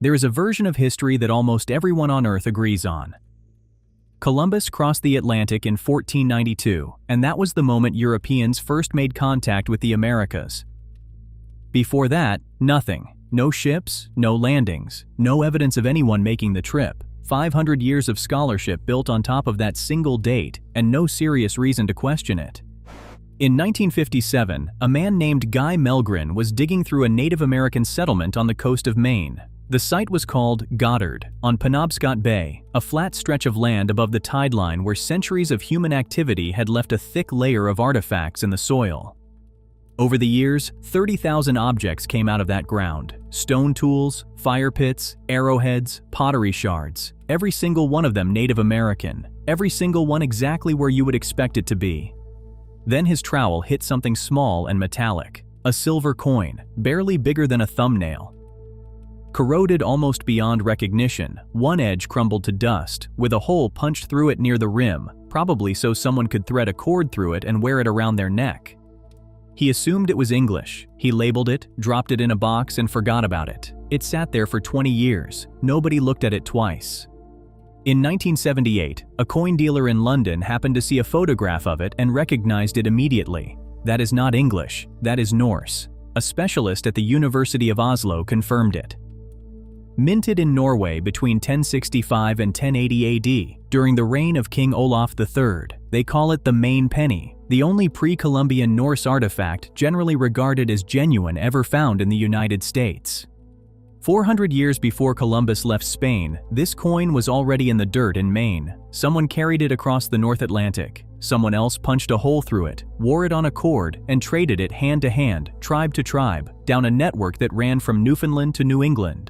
There is a version of history that almost everyone on Earth agrees on. Columbus crossed the Atlantic in 1492, and that was the moment Europeans first made contact with the Americas. Before that, nothing. No ships, no landings, no evidence of anyone making the trip. 500 years of scholarship built on top of that single date, and no serious reason to question it. In 1957, a man named Guy Melgren was digging through a Native American settlement on the coast of Maine. The site was called Goddard, on Penobscot Bay, a flat stretch of land above the tide line where centuries of human activity had left a thick layer of artifacts in the soil. Over the years, 30,000 objects came out of that ground. Stone tools, fire pits, arrowheads, pottery shards, every single one of them Native American, every single one exactly where you would expect it to be. Then his trowel hit something small and metallic, a silver coin, barely bigger than a thumbnail. Corroded almost beyond recognition, one edge crumbled to dust, with a hole punched through it near the rim, probably so someone could thread a cord through it and wear it around their neck. He assumed it was English. He labeled it, dropped it in a box, and forgot about it. It sat there for 20 years. Nobody looked at it twice. In 1978, a coin dealer in London happened to see a photograph of it and recognized it immediately. That is not English, that is Norse. A specialist at the University of Oslo confirmed it. Minted in Norway between 1065 and 1080 AD, during the reign of King Olaf III, they call it the Maine Penny, the only pre-Columbian Norse artifact generally regarded as genuine ever found in the United States. 400 years before Columbus left Spain, this coin was already in the dirt in Maine. Someone carried it across the North Atlantic. Someone else punched a hole through it, wore it on a cord, and traded it hand to hand, tribe to tribe, down a network that ran from Newfoundland to New England.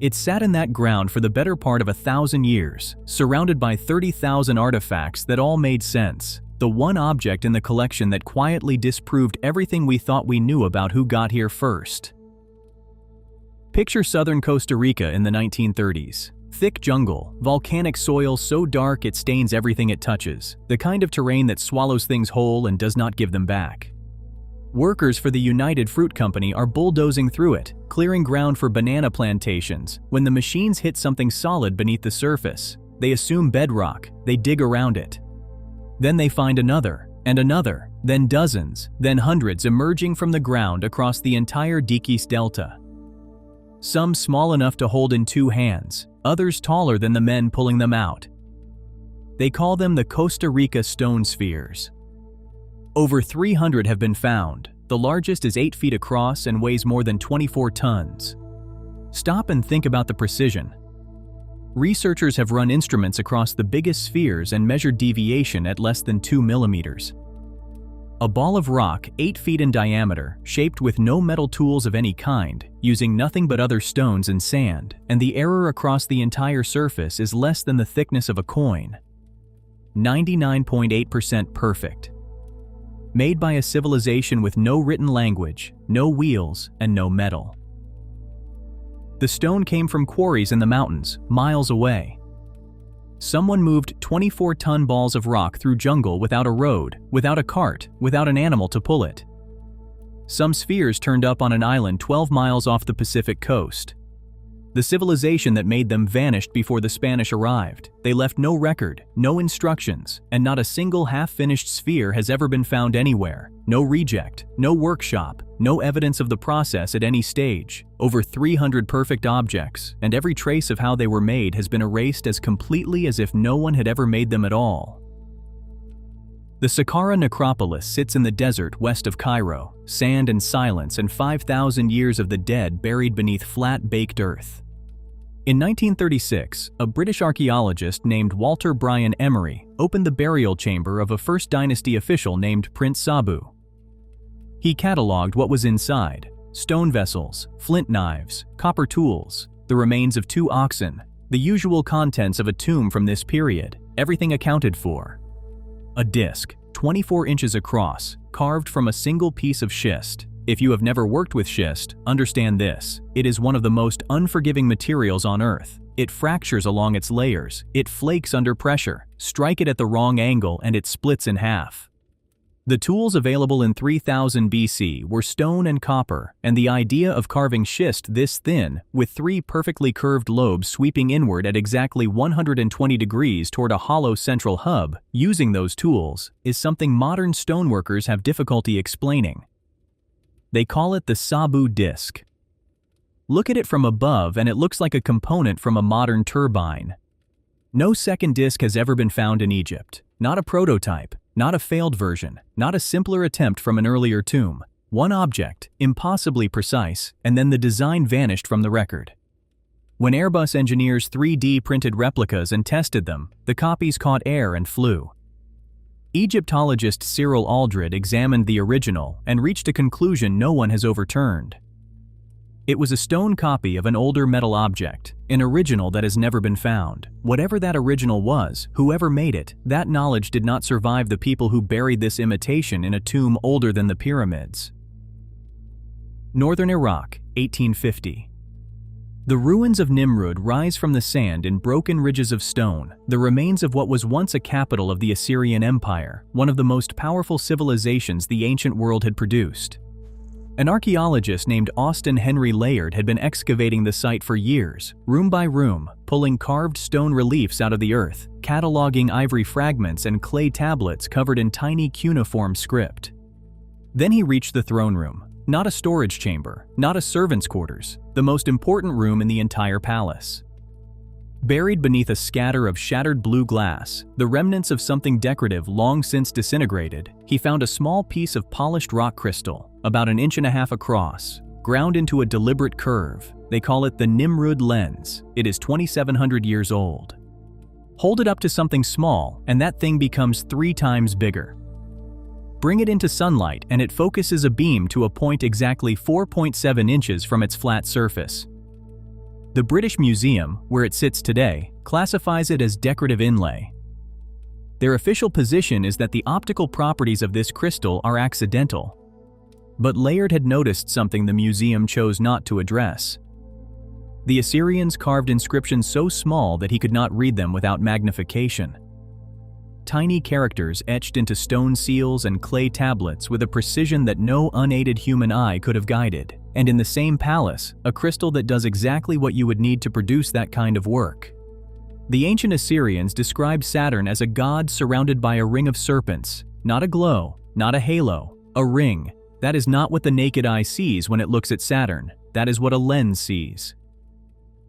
It sat in that ground for the better part of 1,000 years, surrounded by 30,000 artifacts that all made sense. The one object in the collection that quietly disproved everything we thought we knew about who got here first. Picture southern Costa Rica in the 1930s. Thick jungle, volcanic soil so dark it stains everything it touches, the kind of terrain that swallows things whole and does not give them back. Workers for the United Fruit Company are bulldozing through it, clearing ground for banana plantations. When the machines hit something solid beneath the surface, they assume bedrock, they dig around it. Then they find another, and another, then dozens, then hundreds emerging from the ground across the entire Dikis Delta. Some small enough to hold in 2 hands, others taller than the men pulling them out. They call them the Costa Rica stone spheres. Over 300 have been found. The largest is 8 feet across and weighs more than 24 tons. Stop and think about the precision. Researchers have run instruments across the biggest spheres and measured deviation at less than 2 millimeters. A ball of rock 8 feet in diameter, shaped with no metal tools of any kind, using nothing but other stones and sand, and the error across the entire surface is less than the thickness of a coin. 99.8% perfect. Made by a civilization with no written language, no wheels, and no metal. The stone came from quarries in the mountains, miles away. Someone moved 24-ton balls of rock through jungle without a road, without a cart, without an animal to pull it. Some spheres turned up on an island 12 miles off the Pacific coast. The civilization that made them vanished before the Spanish arrived. They left no record, no instructions, and not a single half-finished sphere has ever been found anywhere. No reject, no workshop, no evidence of the process at any stage. Over 300 perfect objects, and every trace of how they were made has been erased as completely as if no one had ever made them at all. The Saqqara necropolis sits in the desert west of Cairo, sand and silence and 5,000 years of the dead buried beneath flat, baked earth. In 1936, a British archaeologist named Walter Bryan Emery opened the burial chamber of a First Dynasty official named Prince Sabu. He cataloged what was inside: stone vessels, flint knives, copper tools, the remains of 2 oxen, the usual contents of a tomb from this period, everything accounted for. A disc, 24 inches across, carved from a single piece of schist. If you have never worked with schist, understand this: it is one of the most unforgiving materials on Earth. It fractures along its layers, it flakes under pressure, strike it at the wrong angle and it splits in half. The tools available in 3000 BC were stone and copper, and the idea of carving schist this thin, with 3 perfectly curved lobes sweeping inward at exactly 120 degrees toward a hollow central hub, using those tools, is something modern stoneworkers have difficulty explaining. They call it the Sabu Disc. Look at it from above and it looks like a component from a modern turbine. No second disc has ever been found in Egypt, not a prototype. Not a failed version, not a simpler attempt from an earlier tomb. One object, impossibly precise, and then the design vanished from the record. When Airbus engineers 3D printed replicas and tested them, the copies caught air and flew. Egyptologist Cyril Aldred examined the original and reached a conclusion no one has overturned. It was a stone copy of an older metal object, an original that has never been found. Whatever that original was, whoever made it, that knowledge did not survive the people who buried this imitation in a tomb older than the pyramids. Northern Iraq, 1850. The ruins of Nimrud rise from the sand in broken ridges of stone, the remains of what was once a capital of the Assyrian Empire, one of the most powerful civilizations the ancient world had produced. An archaeologist named Austin Henry Layard had been excavating the site for years, room by room, pulling carved stone reliefs out of the earth, cataloging ivory fragments and clay tablets covered in tiny cuneiform script. Then he reached the throne room, not a storage chamber, not a servant's quarters, the most important room in the entire palace. Buried beneath a scatter of shattered blue glass, the remnants of something decorative long since disintegrated, he found a small piece of polished rock crystal, about 1.5 inches across, ground into a deliberate curve. They call it the Nimrud Lens. It is 2,700 years old. Hold it up to something small, and that thing becomes 3 times bigger. Bring it into sunlight, and it focuses a beam to a point exactly 4.7 inches from its flat surface. The British Museum, where it sits today, classifies it as decorative inlay. Their official position is that the optical properties of this crystal are accidental. But Layard had noticed something the museum chose not to address. The Assyrians carved inscriptions so small that he could not read them without magnification. Tiny characters etched into stone seals and clay tablets with a precision that no unaided human eye could have guided. And in the same palace, a crystal that does exactly what you would need to produce that kind of work. The ancient Assyrians described Saturn as a god surrounded by a ring of serpents, not a glow, not a halo, a ring. That is not what the naked eye sees when it looks at Saturn. That is what a lens sees.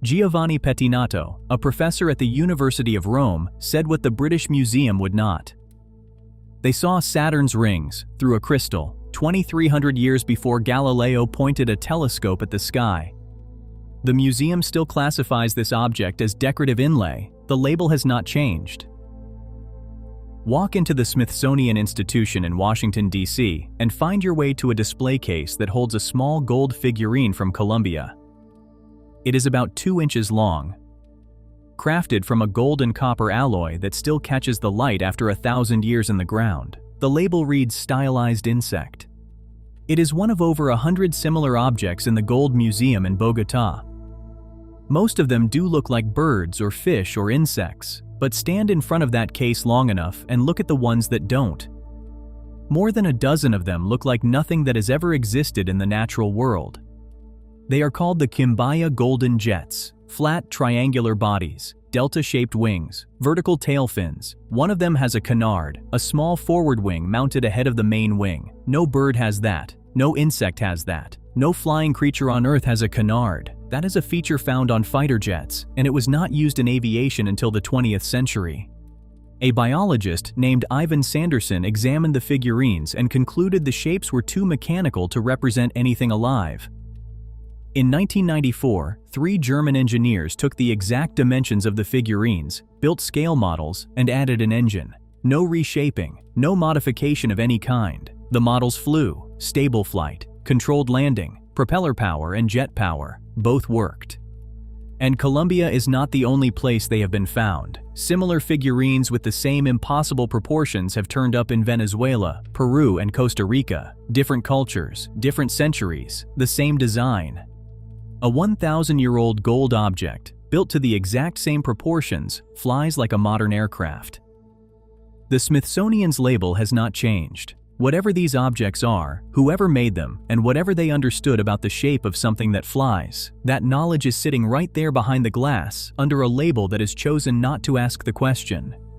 Giovanni Pettinato, a professor at the University of Rome, said what the British Museum would not. They saw Saturn's rings, through a crystal, 2,300 years before Galileo pointed a telescope at the sky. The museum still classifies this object as decorative inlay. The label has not changed. Walk into the Smithsonian Institution in Washington, D.C., and find your way to a display case that holds a small gold figurine from Colombia. It is about 2 inches long. Crafted from a gold and copper alloy that still catches the light after 1,000 years in the ground, the label reads stylized insect. It is one of over 100 similar objects in the Gold Museum in Bogotá. Most of them do look like birds or fish or insects, but stand in front of that case long enough and look at the ones that don't. More than a dozen of them look like nothing that has ever existed in the natural world. They are called the Quimbaya Golden Jets, flat triangular bodies, delta-shaped wings, vertical tail fins. One of them has a canard, a small forward wing mounted ahead of the main wing. No bird has that. No insect has that. No flying creature on Earth has a canard. That is a feature found on fighter jets, and it was not used in aviation until the 20th century. A biologist named Ivan Sanderson examined the figurines and concluded the shapes were too mechanical to represent anything alive. In 1994, 3 German engineers took the exact dimensions of the figurines, built scale models, and added an engine. No reshaping, no modification of any kind. The models flew, stable flight, controlled landing, propeller power and jet power, both worked. And Colombia is not the only place they have been found. Similar figurines with the same impossible proportions have turned up in Venezuela, Peru, and Costa Rica. Different cultures, different centuries, the same design. A 1,000-year-old gold object, built to the exact same proportions, flies like a modern aircraft. The Smithsonian's label has not changed. Whatever these objects are, whoever made them, and whatever they understood about the shape of something that flies, that knowledge is sitting right there behind the glass, under a label that has chosen not to ask the question.